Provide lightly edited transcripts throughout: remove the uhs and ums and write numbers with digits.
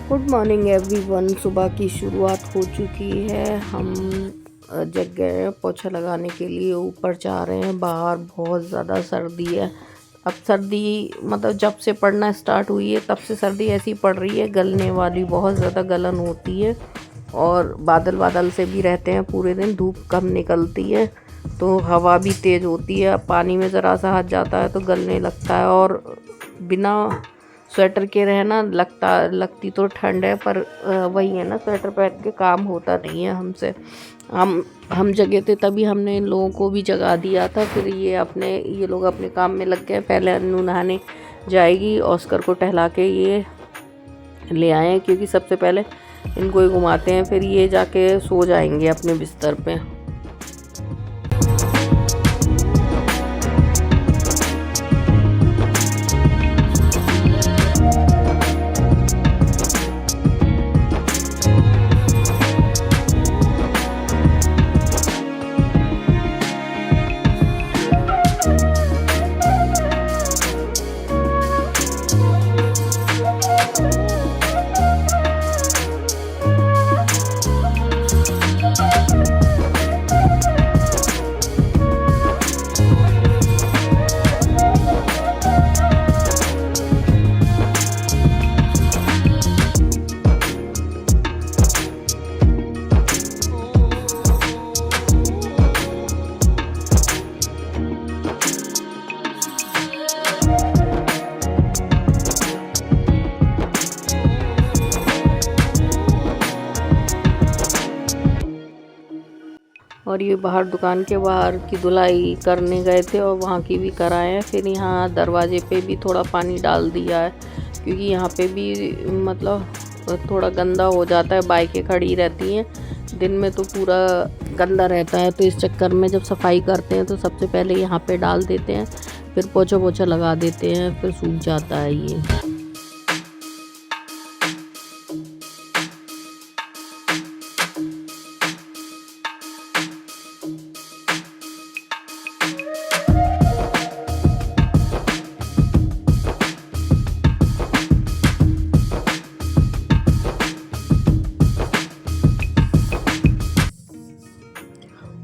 Good morning everyone. सुबह की शुरुआत हो चुकी है। हम जग गए हैं पोछा लगाने के लिए, ऊपर जा रहे हैं। बाहर बहुत ज़्यादा सर्दी है। अब सर्दी मतलब जब से पड़ना स्टार्ट हुई है तब से सर्दी ऐसी पड़ रही है, गलने वाली, बहुत ज़्यादा गलन होती है। और बादल बादल से भी रहते हैं पूरे दिन, धूप कम निकलती है तो हवा भी तेज़ होती है। पानी में ज़रा सा हाथ जाता है तो गलने लगता है। और बिना स्वेटर के रहना लगती तो ठंड है, पर वही है ना, स्वेटर पहन के काम होता नहीं है हमसे। हम जगे थे तभी हमने इन लोगों को भी जगा दिया था। फिर ये लोग अपने काम में लग गए। पहले अन्नू नहाने जाएगी, ऑस्कर को टहला के ये ले आए हैं क्योंकि सबसे पहले इनको ही घुमाते हैं, फिर ये जाके सो जाएंगे अपने बिस्तर पे। और ये बाहर दुकान के बाहर की धुलाई करने गए थे और वहाँ की भी कराए हैं। फिर यहाँ दरवाजे पे भी थोड़ा पानी डाल दिया है क्योंकि यहाँ पे भी मतलब थोड़ा गंदा हो जाता है, बाइकें खड़ी रहती हैं दिन में तो पूरा गंदा रहता है। तो इस चक्कर में जब सफाई करते हैं तो सबसे पहले यहाँ पे डाल देते हैं, फिर पोछा पोछा लगा देते हैं, फिर सूख जाता है ये।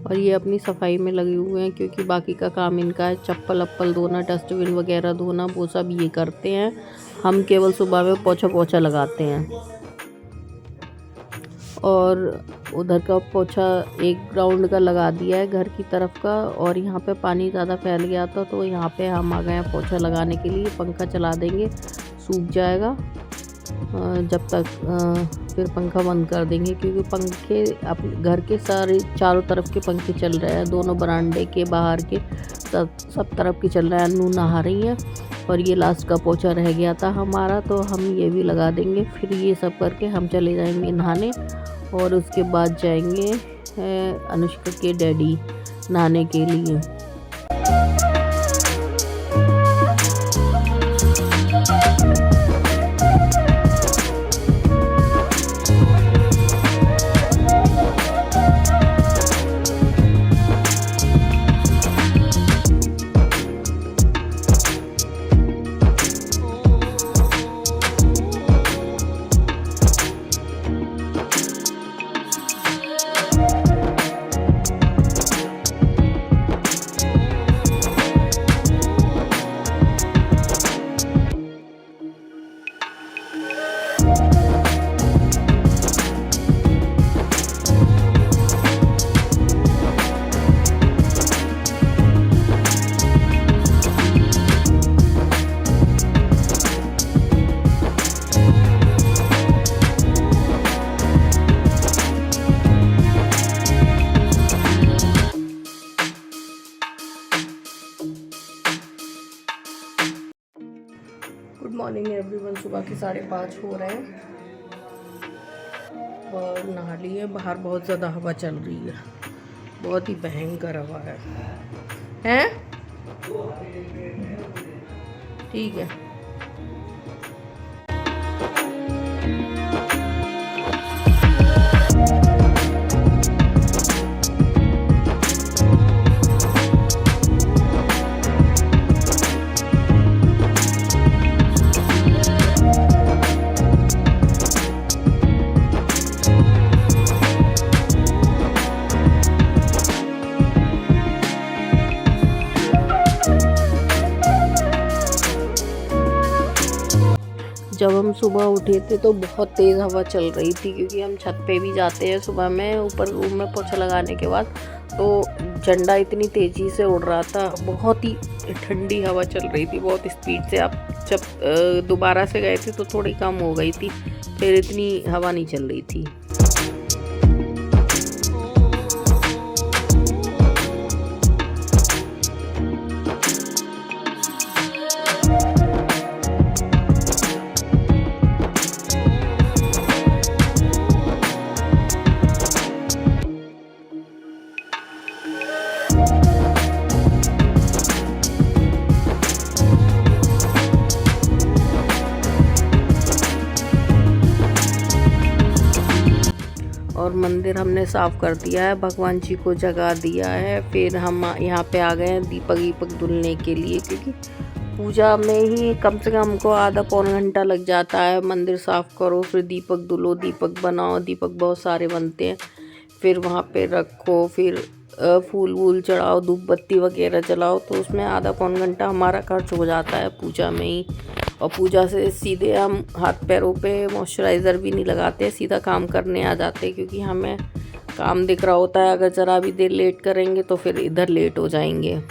और ये अपनी सफाई में लगे हुए हैं क्योंकि बाकी का काम इनका है। चप्पल अप्पल धोना, डस्टबिन वगैरह धोना, वो सब ये करते हैं। हम केवल सुबह में पोछा पोछा लगाते हैं। और उधर का पोछा एक राउंड का लगा दिया है घर की तरफ का। और यहाँ पे पानी ज़्यादा फैल गया था तो यहाँ पे हम आ गए हैं पोछा लगाने के लिए। पंखा चला देंगे, सूख जाएगा जब तक, फिर पंखा बंद कर देंगे क्योंकि पंखे अपने घर के सारे चारों तरफ के पंखे चल रहे हैं, दोनों बरामदे के, बाहर के, सब तरफ के चल रहा है। अन्नू नहा रही है और ये लास्ट का पोछा रह गया था हमारा, तो हम ये भी लगा देंगे। फिर ये सब करके हम चले जाएंगे नहाने और उसके बाद जाएंगे अनुष्का के डैडी नहाने के लिए। Good morning everyone. सुबह के 5:30 हो रहे हैं और नहा लिए। बाहर बहुत ज़्यादा हवा चल रही है, बहुत ही भयंकर हवा है। हैं? ठीक है। जब हम सुबह उठे थे तो बहुत तेज़ हवा चल रही थी, क्योंकि हम छत पे भी जाते हैं सुबह में ऊपर रूम में पोछा लगाने के बाद। तो झंडा इतनी तेज़ी से उड़ रहा था, बहुत ही ठंडी हवा चल रही थी, बहुत स्पीड से। आप जब दोबारा से गए थे तो थोड़ी कम हो गई थी, फिर इतनी हवा नहीं चल रही थी। और मंदिर हमने साफ़ कर दिया है, भगवान जी को जगा दिया है। फिर हम यहाँ पे आ गए हैं दीपक धुलने के लिए, क्योंकि पूजा में ही कम से कम हमको आधा पौन घंटा लग जाता है। मंदिर साफ़ करो, फिर दीपक धुलो, दीपक बनाओ। दीपक बहुत सारे बनते हैं, फिर वहाँ पे रखो, फिर फूल वूल चढ़ाओ, धूप बत्ती वगैरह जलाओ। तो उसमें आधा पौन घंटा हमारा खर्च हो जाता है पूजा में ही। और पूजा से सीधे हम हाथ पैरों पे मॉइस्चराइज़र भी नहीं लगाते, सीधा काम करने आ जाते हैं, क्योंकि हमें काम दिख रहा होता है। अगर ज़रा भी देर लेट करेंगे तो फिर इधर लेट हो जाएंगे।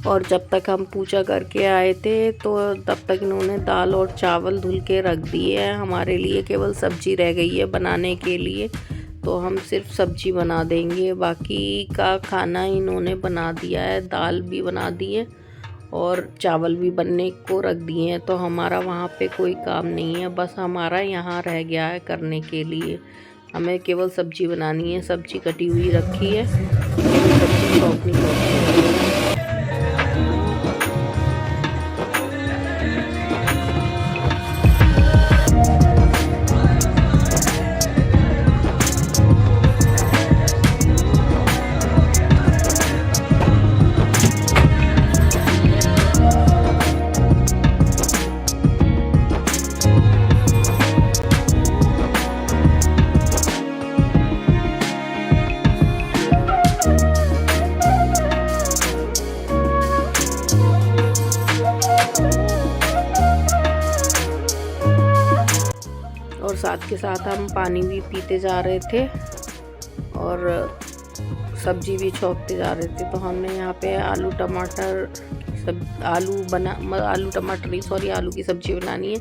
और जब तक हम पूजा करके आए थे तो तब तक इन्होंने दाल और चावल धुल के रख दिए हैं। हमारे लिए केवल सब्जी रह गई है बनाने के लिए, तो हम सिर्फ सब्जी बना देंगे। बाकी का खाना इन्होंने बना दिया है, दाल भी बना दी है और चावल भी बनने को रख दिए हैं। तो हमारा वहाँ पे कोई काम नहीं है, बस हमारा यहाँ रह गया है करने के लिए। हमें केवल सब्जी बनानी है, सब्जी कटी हुई रखी है, सब्जी चॉप नहीं करनी है। और साथ के साथ हम पानी भी पीते जा रहे थे और सब्जी भी छौंकते जा रहे थे। तो हमने यहाँ पे आलू टमाटर आलू की सब्जी बनानी है,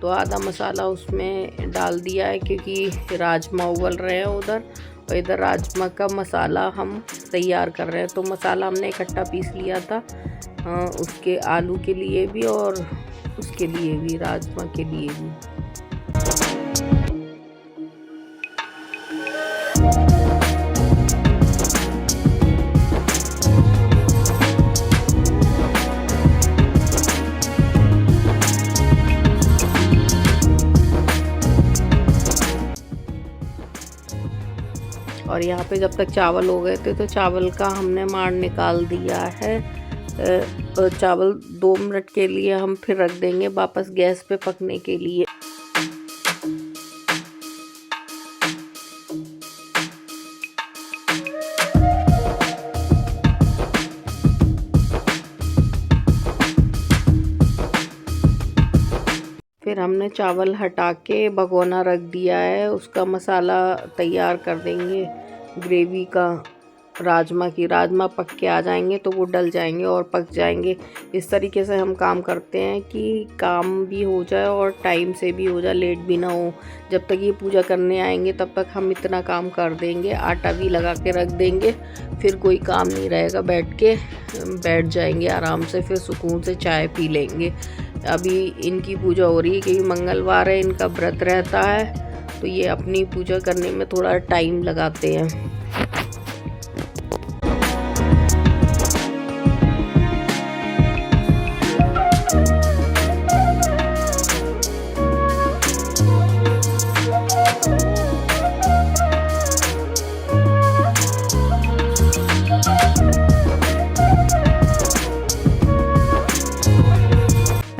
तो आधा मसाला उसमें डाल दिया है क्योंकि राजमा उबल रहे हैं उधर, और इधर राजमा का मसाला हम तैयार कर रहे हैं। तो मसाला हमने इकट्ठा पीस लिया था, उसके आलू के लिए भी और उसके लिए भी, राजमा के लिए भी। और यहाँ पे जब तक चावल हो गए थे तो चावल का हमने माड़ निकाल दिया है। चावल 2 मिनट के लिए हम फिर रख देंगे वापस गैस पे पकने के लिए। फिर हमने चावल हटा के भगोना रख दिया है, उसका मसाला तैयार कर देंगे ग्रेवी का। राजमा पक के आ जाएंगे तो वो डल जाएंगे और पक जाएंगे। इस तरीके से हम काम करते हैं कि काम भी हो जाए और टाइम से भी हो जाए, लेट भी ना हो। जब तक ये पूजा करने आएंगे तब तक हम इतना काम कर देंगे, आटा भी लगा के रख देंगे, फिर कोई काम नहीं रहेगा, बैठ जाएंगे आराम से, फिर सुकून से चाय पी लेंगे। अभी इनकी पूजा हो रही है क्योंकि मंगलवार है, इनका व्रत रहता है, तो ये अपनी पूजा करने में थोड़ा टाइम लगाते हैं।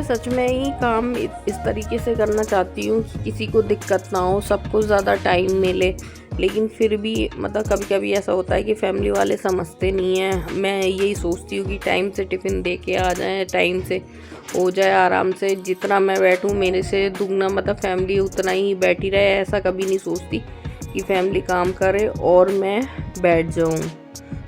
सच में ही काम इस तरीके से करना चाहती हूँ कि किसी को दिक्कत ना हो, सबको ज़्यादा टाइम मिले। लेकिन फिर भी मतलब कभी कभी ऐसा होता है कि फैमिली वाले समझते नहीं हैं। मैं यही सोचती हूँ कि टाइम से टिफ़िन दे के आ जाएँ, टाइम से हो जाए आराम से। जितना मैं बैठूँ मेरे से दुगना मतलब फैमिली उतना ही बैठी रहे, ऐसा कभी नहीं सोचती कि फैमिली काम करे और मैं बैठ जाऊँ।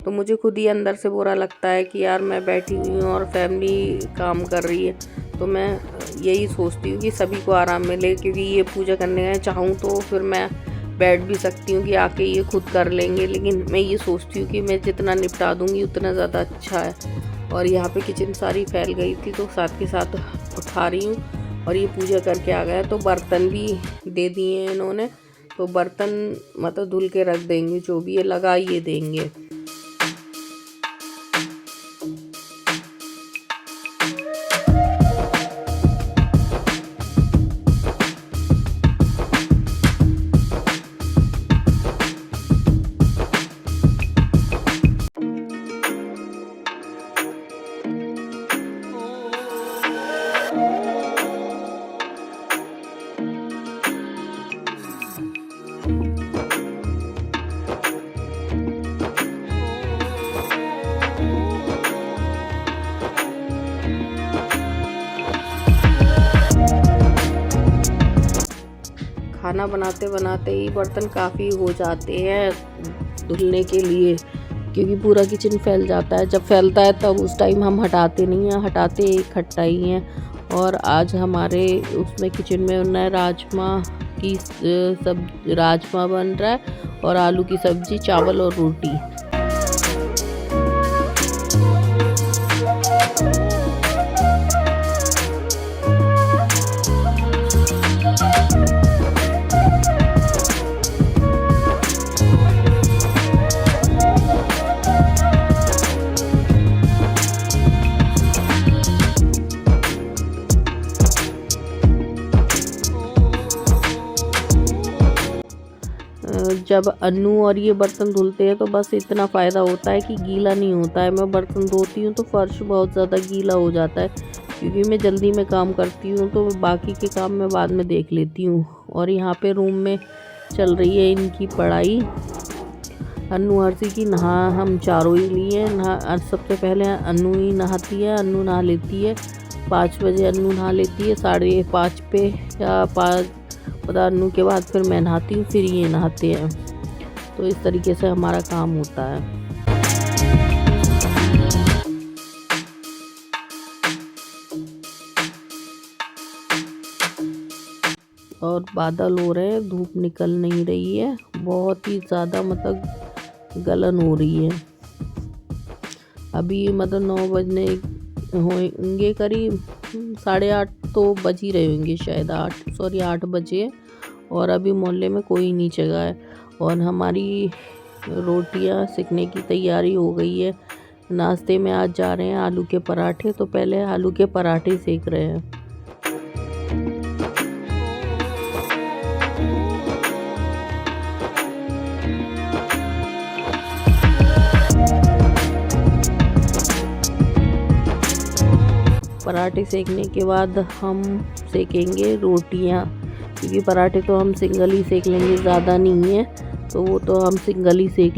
तो मुझे खुद ही अंदर से बुरा लगता है कि यार मैं बैठी हुई हूँ और फैमिली काम कर रही है। तो मैं यही सोचती हूँ कि सभी को आराम मिले, क्योंकि ये पूजा करने गए, चाहूँ तो फिर मैं बैठ भी सकती हूँ कि आके ये खुद कर लेंगे, लेकिन मैं ये सोचती हूँ कि मैं जितना निपटा दूँगी उतना ज़्यादा अच्छा है। और यहाँ पे किचन सारी फैल गई थी तो साथ के साथ उठा रही हूँ। और ये पूजा करके आ गया तो बर्तन भी दे दिए हैं इन्होंने, तो बर्तन मतलब धुल के रख देंगे, जो भी ये लगा ये देंगे। खाना बनाते बनाते ही बर्तन काफ़ी हो जाते हैं धुलने के लिए, क्योंकि पूरा किचन फैल जाता है। जब फैलता है तब उस टाइम हम हटाते नहीं हैं, हटाते इकट्ठा ही हैं। और आज हमारे उसमें किचन में बन रहा है राजमा बन रहा है और आलू की सब्ज़ी, चावल और रोटी। जब अन्नू और ये बर्तन धुलते हैं तो बस इतना फ़ायदा होता है कि गीला नहीं होता है। मैं बर्तन धोती हूँ तो फ़र्श बहुत ज़्यादा गीला हो जाता है, क्योंकि मैं जल्दी में काम करती हूँ तो बाकी के काम मैं बाद में देख लेती हूँ। और यहाँ पे रूम में चल रही है इनकी पढ़ाई। अन्नू हर्षी की हम चारों ही लिए नहा। सबसे पहले अन्नू ही नहाती है, अन्नू नहा लेती है 5 बजे, अन्नू नहा लेती है 5:30 पे या 5 पता अन्नू के बाद फिर मैं नहाती हूँ, फिर ये नहाते हैं। तो इस तरीके से हमारा काम होता है। और बादल हो रहे हैं, धूप निकल नहीं रही है, बहुत ही ज़्यादा मतलब गलन हो रही है। अभी मतलब 9 बजने होंगे करीब, 8:30 तो बज ही रहे होंगे शायद, 8 बजे। और अभी मोहल्ले में कोई नहीं जगा है और हमारी रोटियां सेकने की तैयारी हो गई है। नाश्ते में आज जा रहे हैं आलू के पराठे, तो पहले आलू के पराठे सेक रहे हैं। पराठे सेकने के बाद हम सेकेंगे रोटियां, क्योंकि पराठे तो हम सिंगल ही सेक लेंगे, ज़्यादा नहीं है, तो वो तो हम सिंगल ही सेक